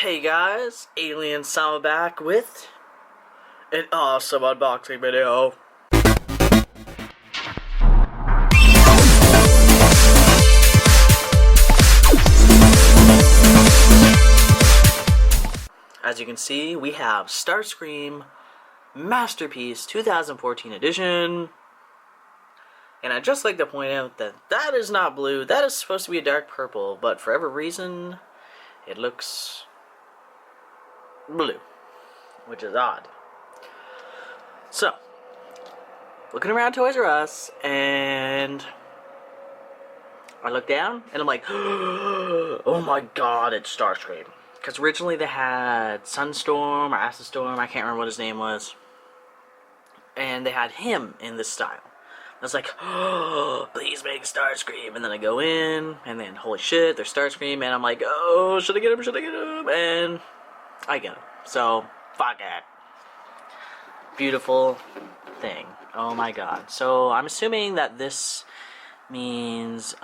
Hey guys, Alien Sama back with an awesome unboxing video. As you can see, we have Starmscream Masterpiece 2014 edition. And I'd just like to point out that that is not blue, that is supposed to be a dark purple, but for whatever reason, it looks blue, which is odd. So, looking around Toys R Us, and I look down, and I'm like, oh my god, it's Starmscream. Because originally they had Sunstorm or Acid Storm, I can't remember what his name was, and they had him in this style. I was like, oh, please make Starmscream. And then I go in, and then holy shit, there's Starmscream, and I'm like, oh, should I get him, should I get him? And I get him. So, fuck it. Beautiful thing. Oh my god. So, I'm assuming that this means,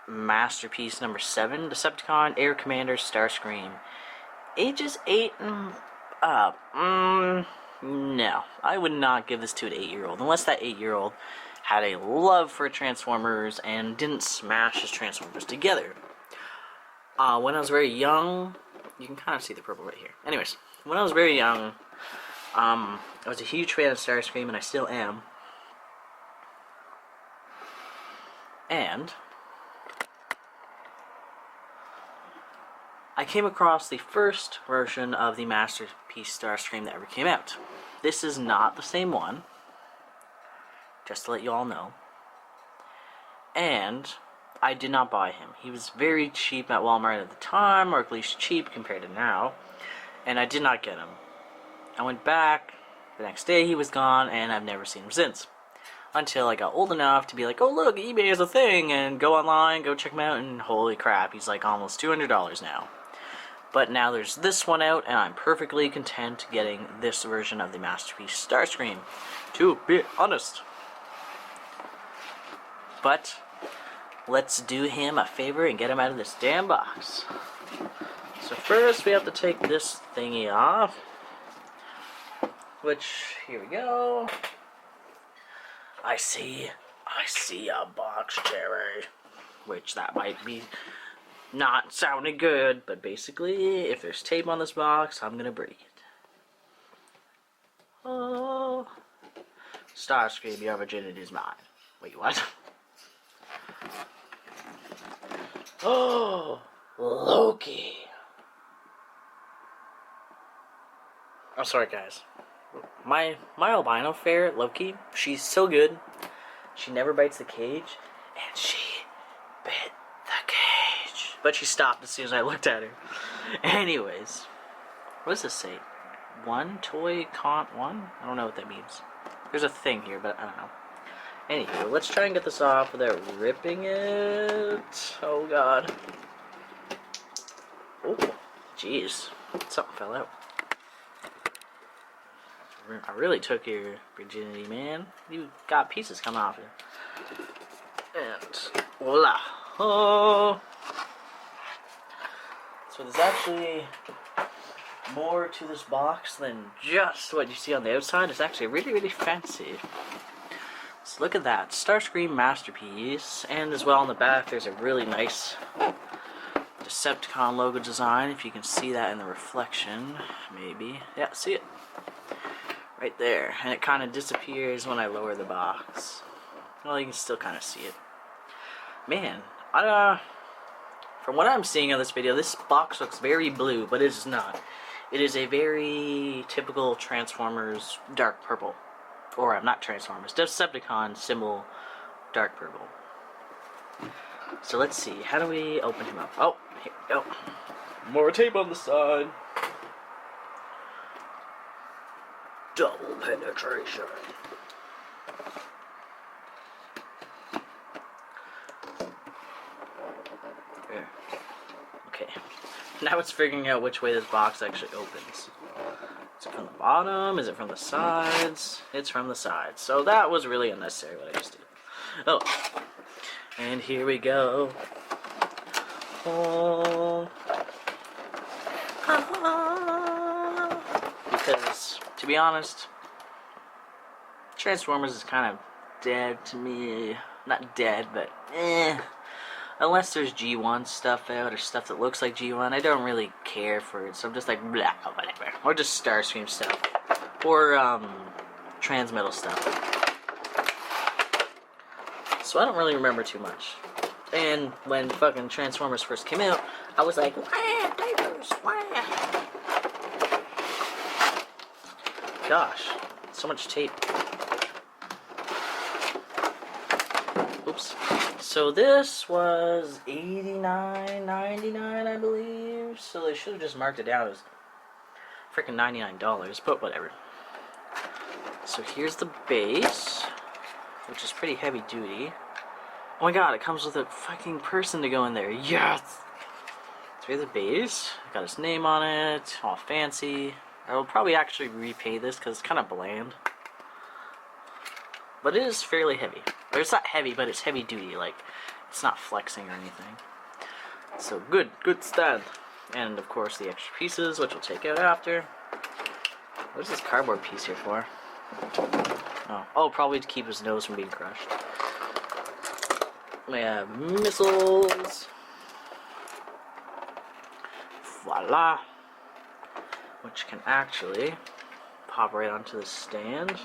Masterpiece number 7, Decepticon, Air Commander, Starmscream. Ages 8 and up. No. I would not give this to an 8-year-old. Unless that 8-year-old had a love for Transformers and didn't smash his Transformers together. When I was very young, you can kind of see the purple right here. Anyways, when I was very young, I was a huge fan of Starmscream, and I still am. And I came across the first version of the Masterpiece Starmscream that ever came out. This is not the same one, just to let you all know. And I did not buy him. He was very cheap at Walmart at the time, or at least cheap compared to now, and I did not get him. I went back, the next day he was gone, and I've never seen him since. Until I got old enough to be like, oh look, eBay is a thing, and go online, go check him out, and holy crap, he's like almost $200 now. But now there's this one out, and I'm perfectly content getting this version of the Masterpiece Starmscream, to be honest. But let's do him a favor and get him out of this damn box. So first we have to take this thingy off, which, here we go. I see a box, Jerry. Which that might be not sounding good, but basically, if there's tape on this box, I'm gonna break it. Oh, Starmscream, your virginity is mine. Wait, what? Oh, Loki. I'm sorry, guys. My albino ferret, Loki, she's so good. She never bites the cage, and she bit the cage. But she stopped as soon as I looked at her. Anyways, what does this say? One toy cont one? I don't know what that means. There's a thing here, but I don't know. Anywho, let's try and get this off without ripping it. Oh god. Oh, jeez. Something fell out. I really took your virginity, man. You got pieces coming off you. And voila. Oh. So there's actually more to this box than just what you see on the outside. It's actually really, really fancy. So look at that. Starmscream Masterpiece. And as well on the back, there's a really nice Decepticon logo design. If you can see that in the reflection, maybe. Yeah, see it? Right there, and it kind of disappears when I lower the box. Well, you can still kind of see it. Man, from what I'm seeing on this video, this box looks very blue, but it is not. It is a very typical Transformers dark purple. Or, not Transformers, Decepticon symbol dark purple. So let's see, how do we open him up? Oh, here we go. More tape on the side. Double penetration. There. Okay. Now it's figuring out which way this box actually opens. Is it from the bottom? Is it from the sides? It's from the sides. So that was really unnecessary what I just did. Oh. And here we go. Oh. because, to be honest, Transformers is kind of dead to me. Not dead, but unless there's G1 stuff out or stuff that looks like G1, I don't really care for it. So I'm just like, blah, whatever. Or just Starscream stuff. Or Transmetal stuff. So I don't really remember too much. And when fucking Transformers first came out, I was like, wah, diapers, wah. Gosh, so much tape. Oops. So this was $89.99, I believe. So they should have just marked it down as freaking $99, but whatever. So here's the base, which is pretty heavy duty. Oh my god, it comes with a fucking person to go in there. Yes! So here's the base. Got his name on it, all fancy. I will probably actually repay this because it's kind of bland. But it is fairly heavy. Or it's not heavy, but it's heavy duty. Like, it's not flexing or anything. So good stand. And of course the extra pieces, which we'll take out after. What is this cardboard piece here for? Oh, probably to keep his nose from being crushed. We have missiles. Voila. Which can actually pop right onto the stand.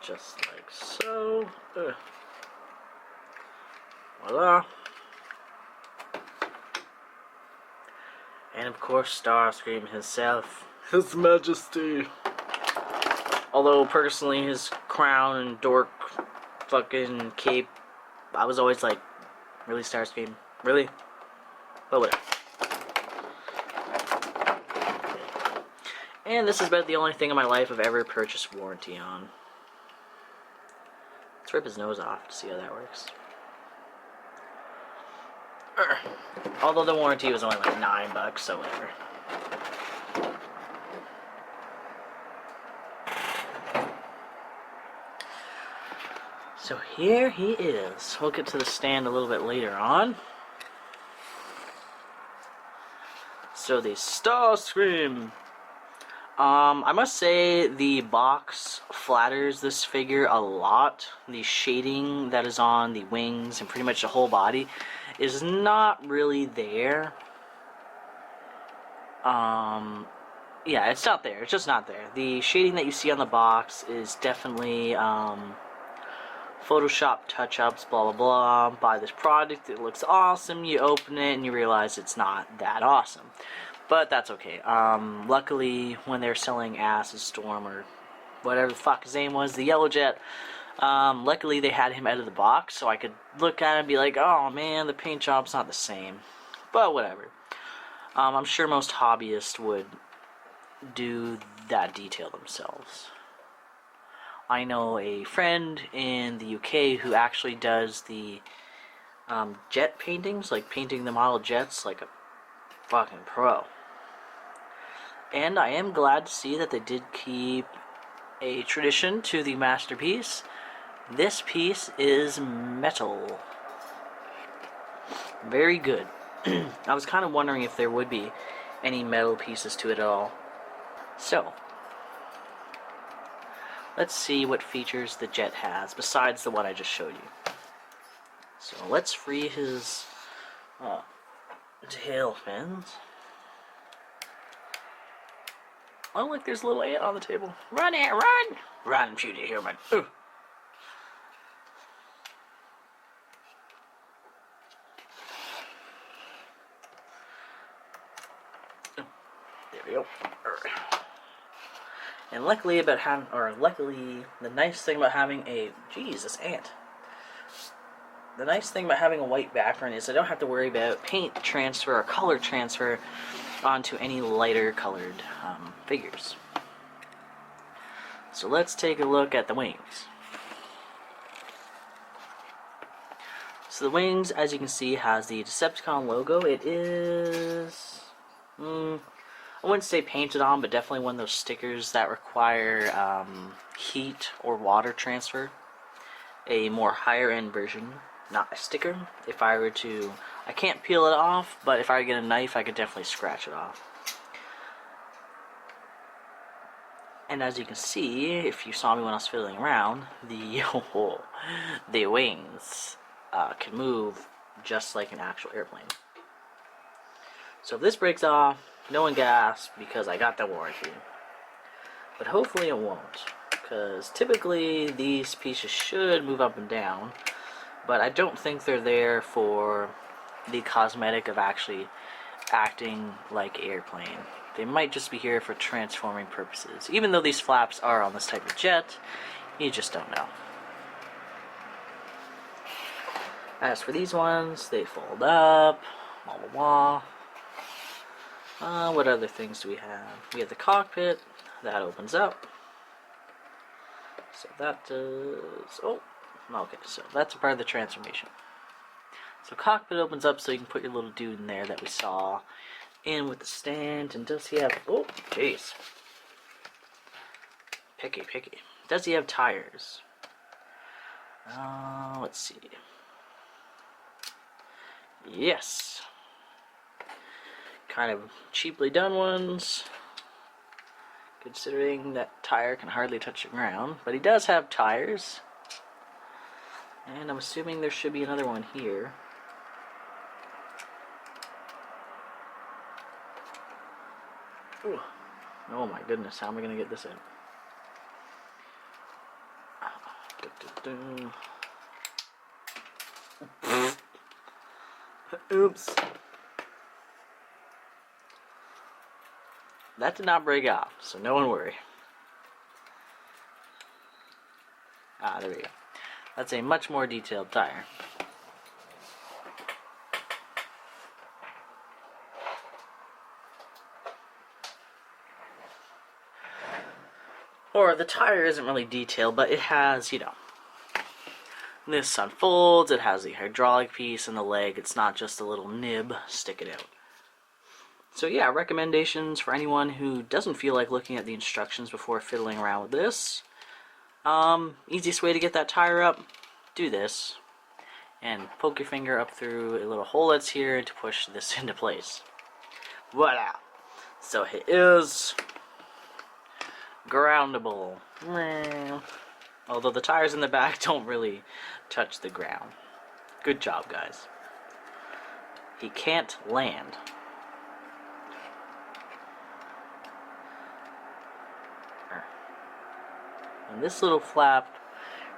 Just like so. Voila. And of course, Starscream himself. His Majesty. Although, personally, his crown and dork fucking cape, I was always like, really, Starscream? Really? But whatever. And this is about the only thing in my life I've ever purchased warranty on. Let's rip his nose off to see how that works. Although the warranty was only like $9, so whatever. So here he is. We'll get to the stand a little bit later on. So the Starscream. I must say the box flatters this figure a lot. The shading that is on the wings and pretty much the whole body is not really there. Yeah, it's not there. It's just not there. The shading that you see on the box is definitely Photoshop touch-ups, blah blah blah. Buy this product, it looks awesome. You open it and you realize it's not that awesome. But that's okay. Luckily, when they're selling Acid Storm or whatever the fuck his name was, the Yellow Jet, luckily they had him out of the box, so I could look at it and be like, oh man, the paint job's not the same. But whatever. I'm sure most hobbyists would do that detail themselves. I know a friend in the UK who actually does the jet paintings, like painting the model jets like a fucking pro. And I am glad to see that they did keep a tradition to the masterpiece. This piece is metal. Very good. I was kind of wondering if there would be any metal pieces to it at all. So, let's see what features the jet has, besides the one I just showed you. So let's free his tail fins. Oh look, there's a little ant on the table. Run, ant, run! Run, puny human. Ooh. There we go. And luckily the nice thing about having a, this ant. The nice thing about having a white background is I don't have to worry about paint transfer or color transfer onto any lighter colored figures. So let's take a look at the wings. So the wings, as you can see, has the Decepticon logo. It is, I wouldn't say painted on, but definitely one of those stickers that require heat or water transfer. A more higher end version, not a sticker. If I were to I can't peel it off, but if I get a knife, I could definitely scratch it off. And as you can see, if you saw me when I was fiddling around, the wings can move just like an actual airplane. So if this breaks off, no one gasp because I got the warranty. But hopefully it won't, because typically these pieces should move up and down, but I don't think they're there for the cosmetic of actually acting like airplane. They might just be here for transforming purposes. Even though these flaps are on this type of jet, you just don't know. As for these ones, they fold up, blah blah blah. What other things do we have? We have the cockpit, that opens up. So that does, oh, okay, so that's a part of the transformation. So cockpit opens up so you can put your little dude in there that we saw. In with the stand, and does he have, oh, jeez. Picky. Does he have tires? Let's see. Yes. Kind of cheaply done ones, considering that tire can hardly touch the ground, but he does have tires. And I'm assuming there should be another one here. Ooh. Oh my goodness, how am I going to get this in? Oops. That did not break off, so no one worry. There we go. That's a much more detailed tire. Or the tire isn't really detailed, but it has, you know, this unfolds, it has the hydraulic piece and the leg, it's not just a little nib sticking out. So yeah, recommendations for anyone who doesn't feel like looking at the instructions before fiddling around with this. Easiest way to get that tire up, do this, and poke your finger up through a little hole that's here to push this into place. Voila! So it is groundable. Although the tires in the back don't really touch the ground. Good job, guys. He can't land. And this little flap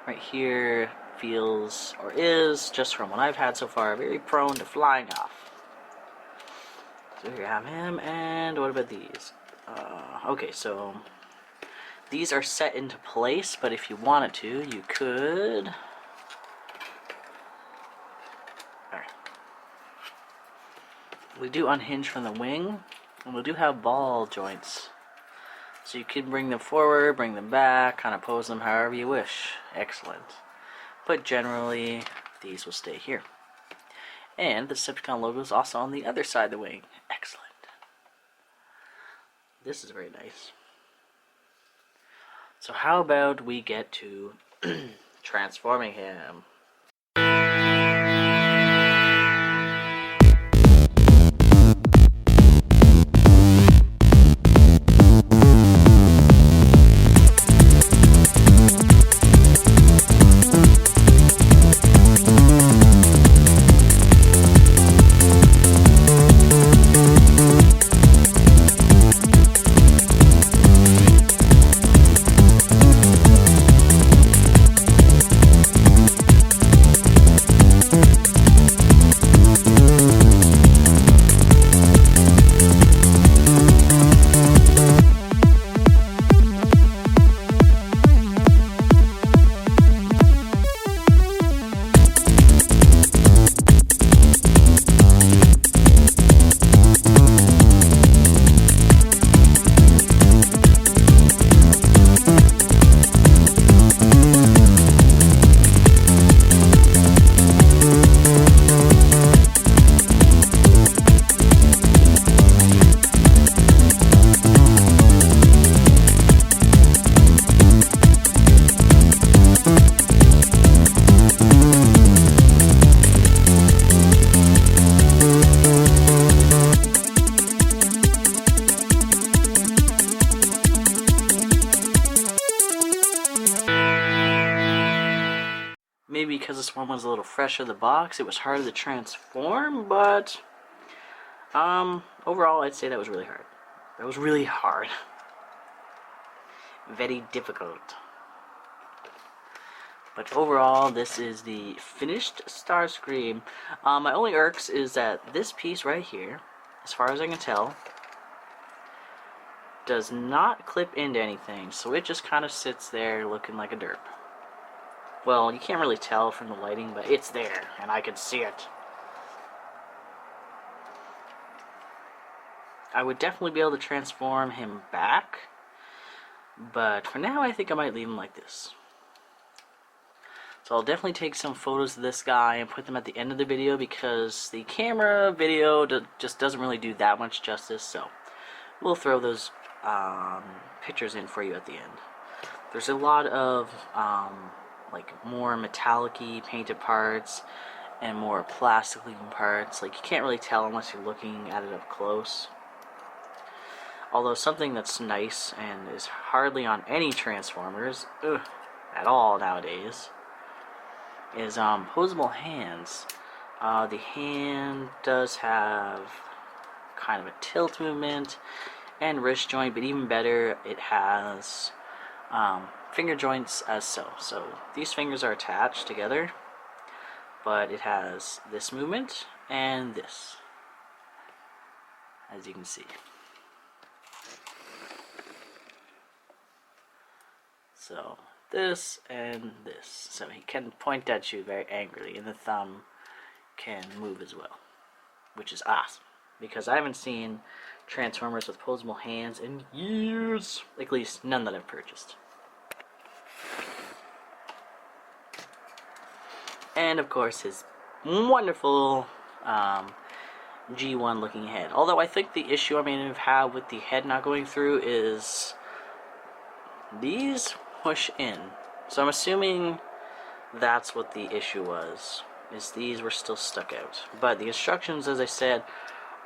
right here feels, or is, just from what I've had so far, very prone to flying off. So here you have him, and what about these? Okay, so these are set into place, but if you wanted to, you could. Alright. We do unhinge from the wing, and we do have ball joints. So you can bring them forward, bring them back, kind of pose them however you wish. Excellent. But generally, these will stay here. And the Decepticon logo is also on the other side of the wing. Excellent. This is very nice. So how about we get to transforming him? this one was a little fresh out of the box. It was harder to transform, but overall I'd say that was really hard. That was really hard. Very difficult. But overall, this is the finished Starmscream. My only irks is that this piece right here, as far as I can tell, does not clip into anything, so it just kind of sits there looking like a derp. Well, you can't really tell from the lighting, but it's there, and I can see it. I would definitely be able to transform him back, but for now I think I might leave him like this. So I'll definitely take some photos of this guy and put them at the end of the video, because the camera video just doesn't really do that much justice, so we'll throw those pictures in for you at the end. There's a lot of like more metallic-y painted parts and more plastic looking parts. Like, you can't really tell unless you're looking at it up close. Although something that's nice and is hardly on any Transformers at all nowadays is posable hands. The hand does have kind of a tilt movement and wrist joint, but even better, it has finger joints as so. So these fingers are attached together, but it has this movement and this, as you can see. So this and this. So he can point at you very angrily, and the thumb can move as well, which is awesome, because I haven't seen Transformers with posable hands in years. At least none that I've purchased. And of course his wonderful G1 looking head. Although I think the issue I may have with the head not going through is these push in. So I'm assuming that's what the issue was, is these were still stuck out. But the instructions, as I said,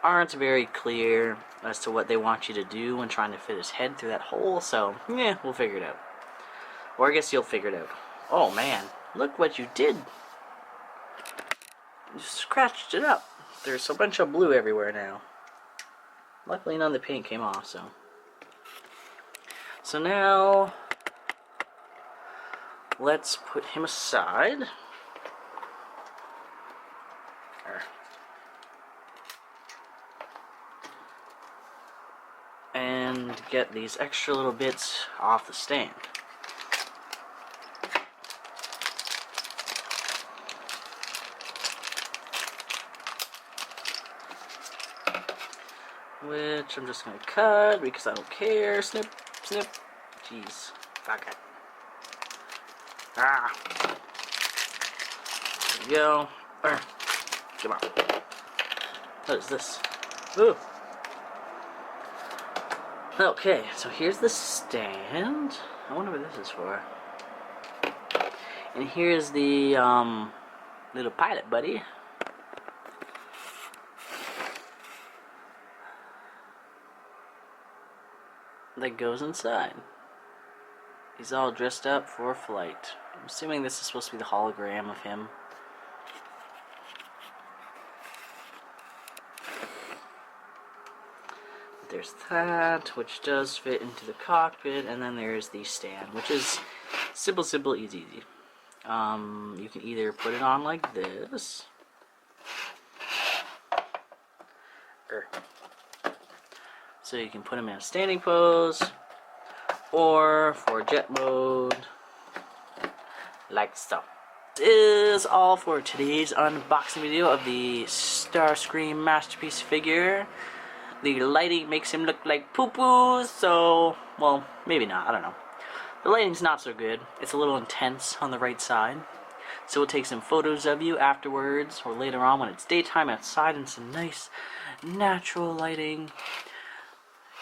aren't very clear as to what they want you to do when trying to fit his head through that hole, so yeah, we'll figure it out. Or I guess you'll figure it out. Oh man, look what you did. You scratched it up. There's a bunch of blue everywhere now. Luckily none of the paint came off, so. So now, let's put him aside. And get these extra little bits off the stand. Which I'm just going to cut because I don't care. Snip, snip. Jeez. Fuck it. Ah. There we go. Come on. What is this? Ooh. Okay, so here's the stand. I wonder what this is for. And here's the little pilot buddy. That goes inside. He's all dressed up for flight. I'm assuming this is supposed to be the hologram of him. There's that, which does fit into the cockpit, and then there's the stand, which is simple, easy. You can either put it on like this, so you can put him in a standing pose, or for jet mode, like so. This is all for today's unboxing video of the Starmscream Masterpiece figure. The lighting makes him look like poo-poo, so, well, maybe not, I don't know. The lighting's not so good. It's a little intense on the right side. So we'll take some photos of you afterwards, or later on when it's daytime outside and some nice natural lighting,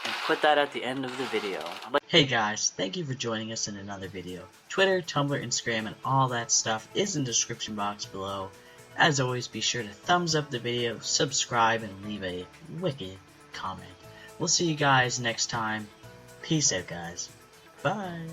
and put that at the end of the video. Hey guys, thank you for joining us in another video. Twitter, Tumblr, Instagram, and all that stuff is in the description box below. As always, be sure to thumbs up the video, subscribe, and leave a wicked comment. We'll see you guys next time. Peace out, guys. Bye.